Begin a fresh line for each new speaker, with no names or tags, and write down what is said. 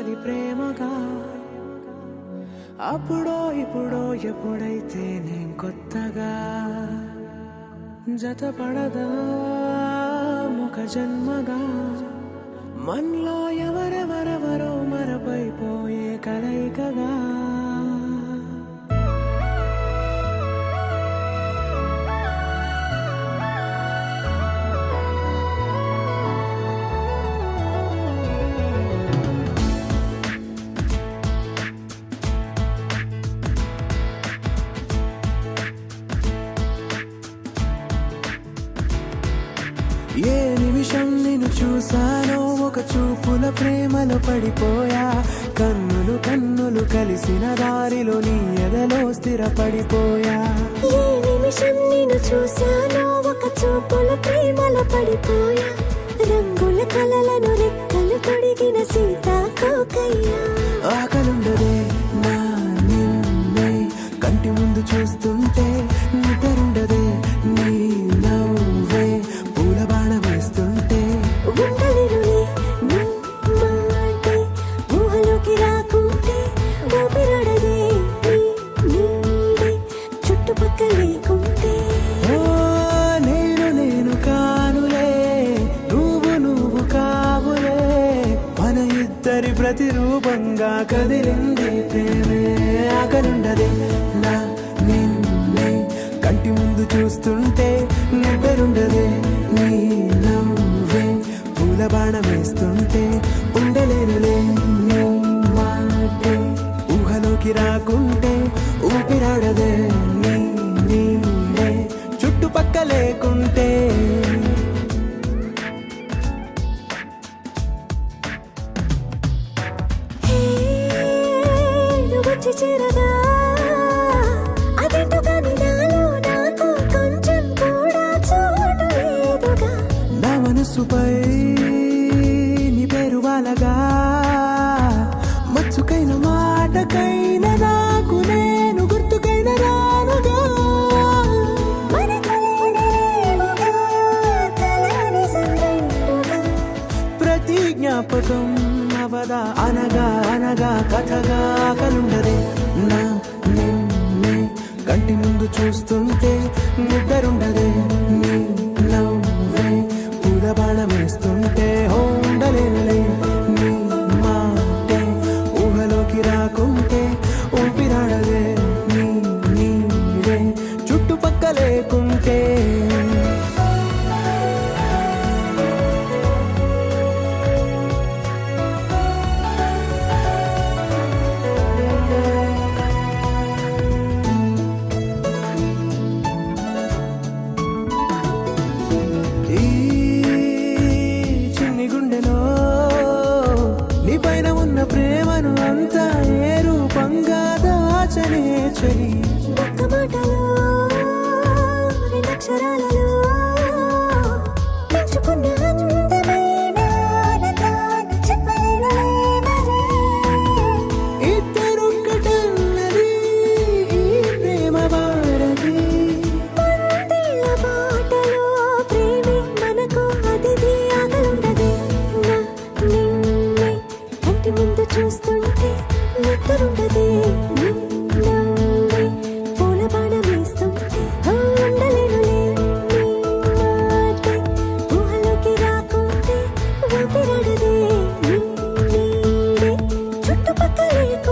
అది ప్రేమగా అప్పుడో ఇప్పుడో ఎప్పుడైతే నేను కొత్తగా జతపడదా ముఖ జన్మగా మనలో ఎవరెవరెవరో మరపైపోయే కలయికగా ఏ నిమిషం నిన్ను చూసానో ఒక చూపుల ప్రేమలో పడిపోయా కన్నులు కన్నులు కలిసిన దారిలో నీ ఎదలో స్థిరపడిపోయా
ఏ నిమిషం నిన్ను చూసానో ఒక చూపుల ప్రేమలో పడిపోయా రంగుల కలలను రెక్కలు తొడిగిన సీతాకోకయ్యా
ఆకలుండదే నా నిన్నే కంటి ముందు చూస్తుంటే నిద్రుండదే నీ నవ్వే పూల బాణ వేస్తుంటే
ఉండలేనులే నీ మాటే ఊహలోకి రాకుంటే ఊపిరాడదే నీ నీడే చుట్టుపక్కల లేకుంటే
ఓ నేను కానులే నువ్వు కావులే మన ఇద్దరి ప్రతిరూపంగా కదిలింది ప్రేమే ఆకలుండదే నా నిన్నే కంటి ముందు చూస్తుంటే నిద్రుండదే నీ నవ్వే పూల బాణ వేస్తుంటే ఉండలేనులే నీ మాటే ఊహలోకి రాకుంటే ఊపిరాడదే నీ నీడే చుట్టుపక్క లేకుంటే
నువ్వు వచ్చి చేరగా అదేంటో కానీ నాలో నాకు కొంచెం కూడా చోటు లేదుగా
నా మనసుపై నీ పేరు వాలగా మచ్చుకైన మాటకైన నాకు నేను గుర్తుకైన రానుగా
మన కలయినరేవుగా కలని సంగంటుగా
ప్రతి జ్ఞాపకం అవదా అనగా అనగా కథగా కలుండదే నా నిన్నే కంటి ముందు చూస్తుంటే నిద్రుండదే నీ నవ్వే పూల బాణం వేస్తుంటే ఉండలేనులే నీ మాటే ఊహలోకి రాకుంటే ఊపిరాడదే నీ నీడే చుట్టుపక్క లేకుంటే ఈ చిన్ని గుండెలో నీ పైన ఉన్న ప్రేమను అంతా ఏ రూపంగా దాచనే చలి
ఒక్క మాటలో రెండక్షరాలలో పెంచుకున్న అందమైన ఆనందాన్ని చెప్పలేనులే మరి.
ఇద్దరొక్కటన్నది ఈ ప్రేమ వారది
వందేళ్ల బాటలో ప్రేమే మనకు అతిథి ఆగలుండదే నా నిన్నే కంటి ముందు చూస్తుంటే నిద్రుండదే నీ నవ్వే పూల బాణ వేస్తుంటే ఉండలేనులే నీ మాటే ఊహలోకి రాకుంటే ఊపిరాడదే నీ నీడే చుట్టుపక్కల లేకుంటే